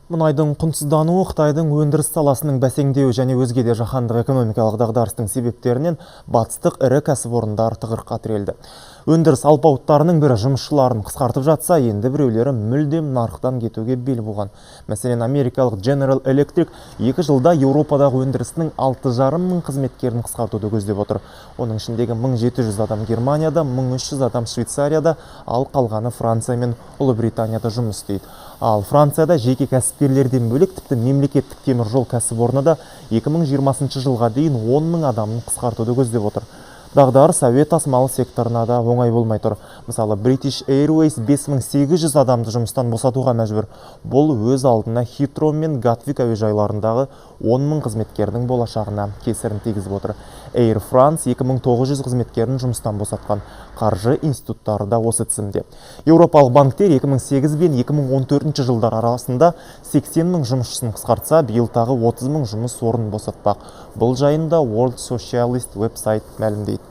Мұнайдың құнсыздануы Қытайдың өндіріс саласының бәсеңдеуі және өзге де жаһандық экономикалық дағдарыстың себептерінен батыстық ірі кәсіпорындар тығырыққа тірелді. Өндіріс алпауыттарының бірі жұмысшыларын қысқартып жатса, енді біреулері мүлдем нарықтан кетуге бел буған. Мәселен, америкалық General Electric 2 жылда Еуропадағы өндірісінің 6,5 мың қызметкерін қысқартуды көздеп отыр. Оның ішіндегі 1700 адам Германияда, 1300 адам Швейцарияда, ал қалғаны Франция мен Ұлыбританияда жұмыс істейді. Ал Францияда жеке кәсіпкерлерден бөлек тіпті мемлекеттік темір жол кәсіпорны да 2020 жылға дейін 10 мың адамын қысқартуды көздеп отыр. Дағдарыс әуе тасымалы секторына да оңай болмай тұр. Мысалы, British Airways 5800 адамды жұмыстан босатуға мәжбүр. Бұл өз алдына Heathrow мен Gatwick әуежайларындағы 10 мың қызметкердің болашағына кесірін тигізіп отыр. Air France 2900 қызметкерін жұмыстан босатқан. Қаржы институттары да осы тізімде. Еуропалық банктер 2008 бен 2014 жылдар арасында 80 мың жұмысшысын қысқартса, биыл тағы 30 мың жұмыс орнын босатпақ. Бұл жайында World Socialist веб-сайт мәлімдейді.